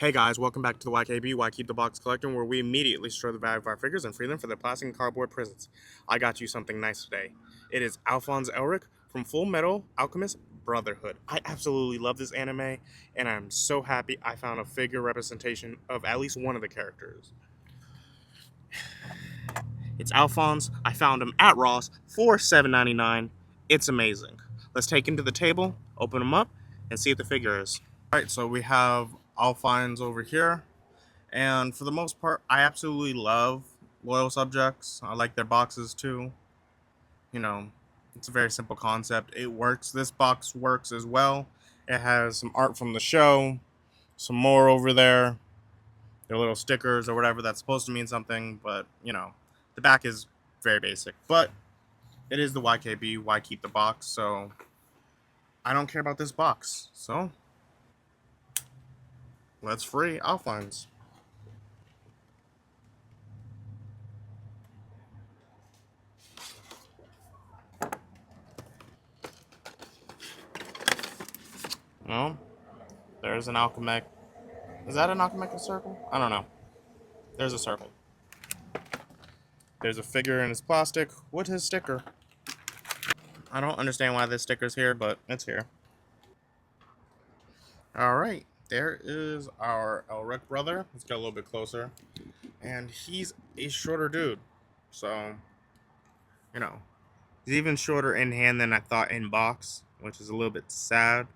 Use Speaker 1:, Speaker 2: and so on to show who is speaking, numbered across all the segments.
Speaker 1: Hey guys, welcome back to the YKB, Why Keep the Box Collecting, where we immediately store the value of our figures and free them for their plastic and cardboard prisons. I got you something nice today. It is Alphonse Elric from Fullmetal Alchemist Brotherhood. I absolutely love this anime, and I'm so happy I found a figure representation of at least one of the characters. It's Alphonse. I found him at Ross for $7.99. It's amazing. Let's take him to the table, open him up, and see what the figure is. Alright, so we have Alphonse over here. And for the most part, I absolutely love Loyal Subjects. I like their boxes too. You know, it's a very simple concept. It works. This box works as well. It has some art from the show, some more over there. Their little stickers or whatever that's supposed to mean something, but the back is very basic. But it is the YKB. Why keep the box? So I don't care about this box. So let's free Alphonse. Well, there's an alchemic. Is that an alchemic circle? I don't know. There's a circle. There's a figure in his plastic with his sticker. I don't understand why this sticker's here, but it's here. Alright, there is our Elric brother. Let's get a little bit closer. And he's a shorter dude. So, he's even shorter in hand than I thought in box, which is a little bit sad.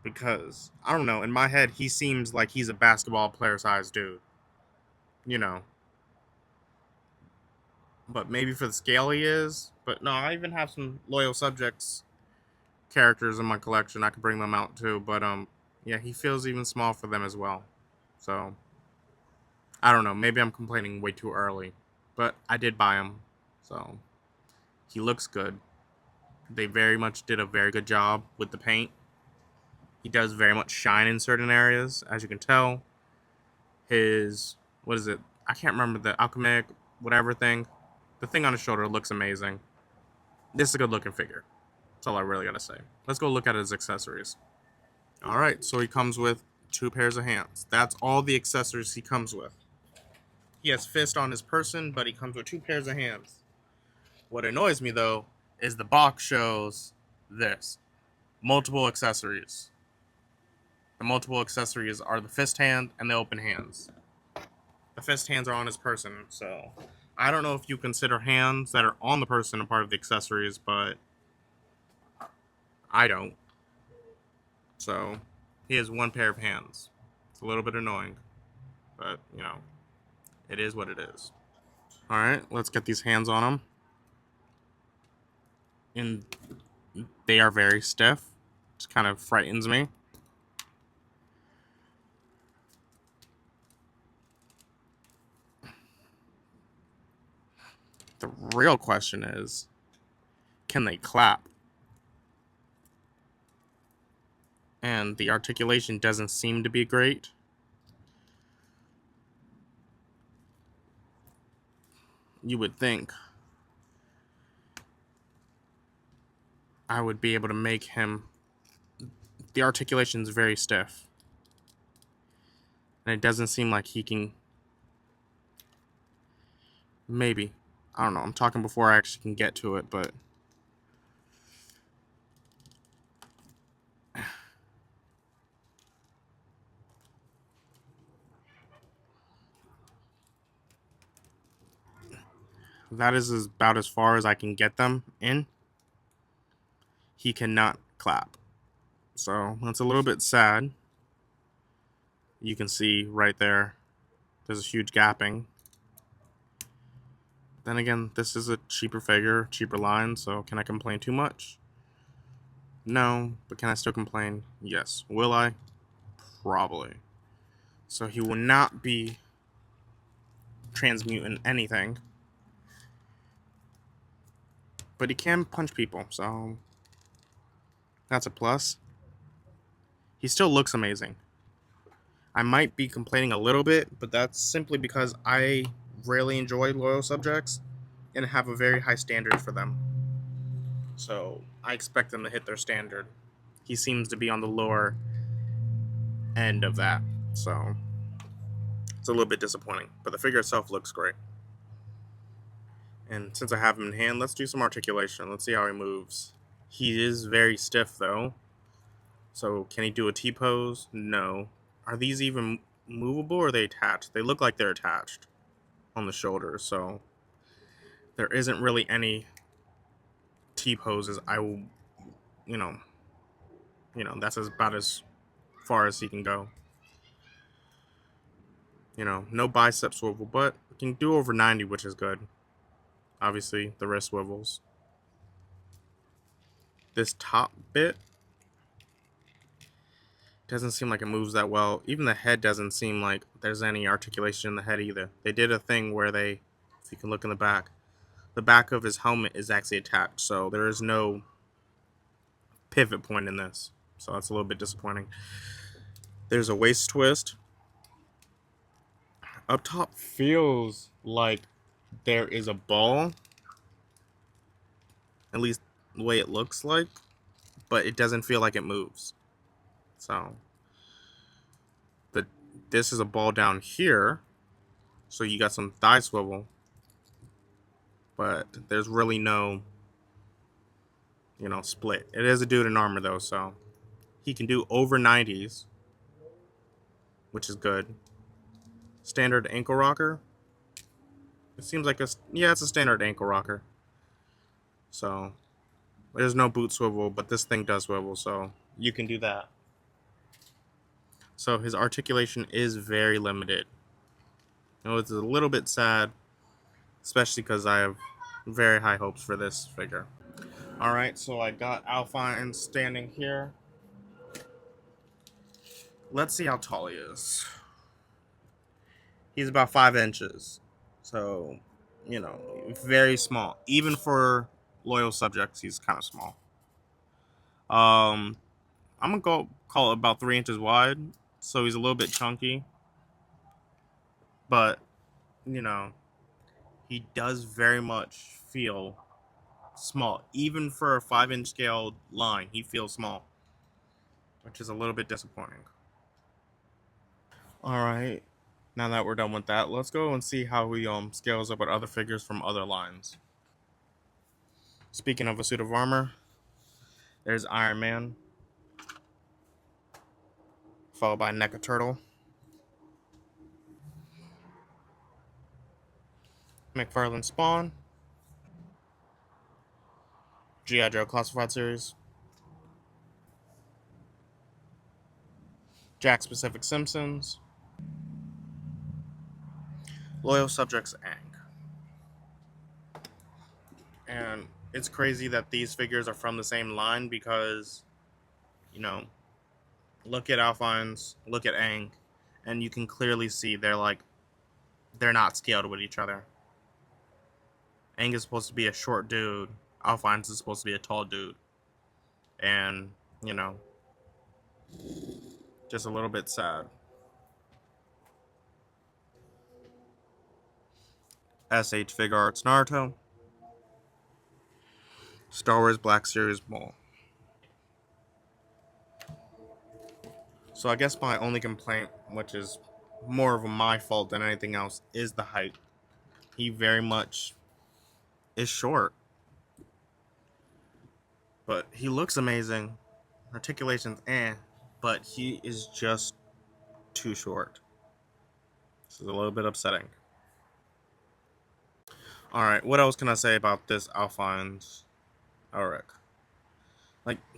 Speaker 1: Because, I don't know, in my head, he seems like he's a basketball player-sized dude. But maybe for the scale he is. But no, I even have some Loyal Subjects characters in my collection. I could bring them out too. But yeah, he feels even small for them as well. So I don't know. Maybe I'm complaining way too early. But I did buy him. So he looks good. They very much did a very good job with the paint. He does very much shine in certain areas, as you can tell. His, what is it? I can't remember the alchemic whatever thing. The thing on his shoulder looks amazing. This is a good looking figure. That's all I really gotta say. Let's go look at his accessories. Alright, so he comes with 2 pairs of hands. That's all the accessories he comes with. He has fist on his person, but he comes with 2 pairs of hands. What annoys me though is the box shows this. Multiple accessories. The multiple accessories are the fist hand and the open hands. The fist hands are on his person, so I don't know if you consider hands that are on the person a part of the accessories, but I don't. So he has 1 pair of hands. It's a little bit annoying, but it is what it is. All right, let's get these hands on him. And they are very stiff. It kind of frightens me. The real question is, can they clap? And the articulation doesn't seem to be great. You would think I would be able to make him. The articulation is very stiff. And it doesn't seem like he can. Maybe. I don't know. I'm talking before I actually can get to it, but that is about as far as I can get them in. He cannot clap. So that's a little bit sad. You can see right there, there's a huge gapping. Then again, this is a cheaper figure, cheaper line, so can I complain too much? No, but can I still complain? Yes. Will I? Probably. So he will not be transmuting anything. But he can punch people, so that's a plus. He still looks amazing. I might be complaining a little bit, but that's simply because I really enjoy Loyal Subjects and have a very high standard for them. So I expect them to hit their standard. He seems to be on the lower end of that. So it's a little bit disappointing, but the figure itself looks great. And since I have him in hand, let's do some articulation. Let's see how he moves. He is very stiff though. So can he do a T-pose? No. Are these even movable or are they attached? They look like they're attached on the shoulders, so there isn't really any T-poses. You know, that's about as far as he can go. No bicep swivel, but can do over 90, which is good. Obviously, the wrist swivels. This top bit doesn't seem like it moves that well. Even the head doesn't seem like there's any articulation in the head either. They did a thing where if you can look in the back of his helmet is actually attached, so there is no pivot point in this. So that's a little bit disappointing. There's a waist twist. Up top feels like there is a ball, at least the way it looks like, but it doesn't feel like it moves. So this is a ball down here, so you got some thigh swivel, but there's really no split. It is a dude in armor though, so he can do over 90s, which is good. Standard ankle rocker. It seems like it's a standard ankle rocker. So there's no boot swivel, but this thing does swivel, so you can do that. So his articulation is very limited. It's a little bit sad, especially because I have very high hopes for this figure. Alright, so I got Alphonse standing here. Let's see how tall he is. He's about 5 inches. So, very small. Even for loyal subjects, he's kind of small. I'm going to go call it about 3 inches wide. So he's a little bit chunky. But, he does very much feel small. Even for a 5-inch scale line, he feels small, which is a little bit disappointing. Alright, now that we're done with that, let's go and see how he scales up with other figures from other lines. Speaking of a suit of armor, there's Iron Man, followed by Mecha Turtle, McFarlane Spawn, G.I. Joe Classified Series, Jack Specific Simpsons, Loyal Subjects Ang. And it's crazy that these figures are from the same line because, look at Alphonse, look at Ang, and you can clearly see they're not scaled with each other. Ang is supposed to be a short dude. Alphonse is supposed to be a tall dude. And, just a little bit sad. SH Fig Arts Naruto, Star Wars Black Series Mall. So I guess my only complaint, which is more of my fault than anything else, is the height. He very much is short. But he looks amazing. Articulation's but he is just too short. This is a little bit upsetting. Alright, what else can I say about this Alphonse Elric?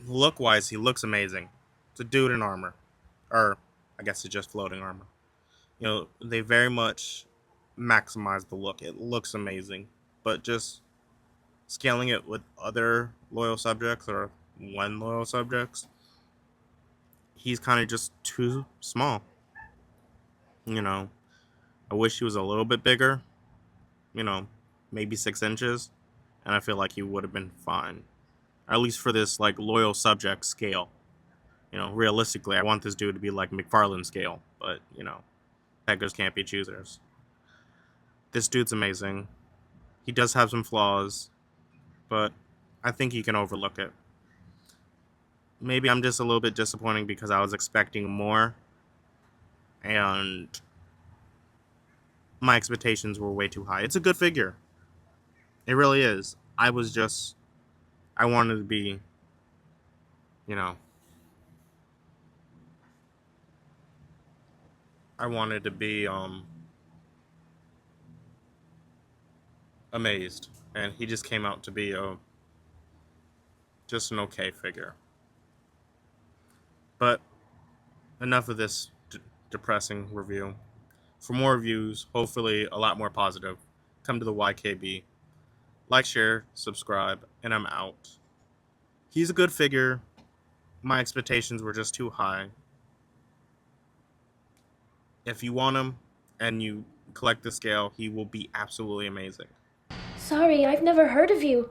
Speaker 1: Look-wise, he looks amazing. It's a dude in armor. Or, I guess it's just floating armor. They very much maximize the look. It looks amazing. But just scaling it with other loyal subjects or one loyal subjects, he's kind of just too small. I wish he was a little bit bigger. Maybe 6 inches. And I feel like he would have been fine. At least for this, loyal subject scale. Realistically, I want this dude to be like McFarlane scale. But, beggars can't be choosers. This dude's amazing. He does have some flaws. But I think you can overlook it. Maybe I'm just a little bit disappointing because I was expecting more. and my expectations were way too high. It's a good figure. It really is. I wanted to be, you know, I wanted to be amazed, and he just came out to be just an okay figure. But enough of this depressing review. For more reviews, hopefully a lot more positive, come to the YKB. Like, share, subscribe, and I'm out. He's a good figure. My expectations were just too high. If you want him and you collect the scale, he will be absolutely amazing.
Speaker 2: Sorry, I've never heard of you.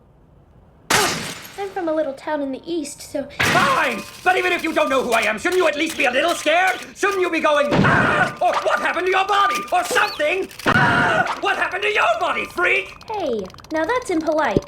Speaker 2: I'm from a little town in the east, so...
Speaker 3: Fine! But even if you don't know who I am, shouldn't you at least be a little scared? Shouldn't you be going, ah! Or what happened to your body? Or something? Ah! What happened to your body, freak?
Speaker 2: Hey, now that's impolite.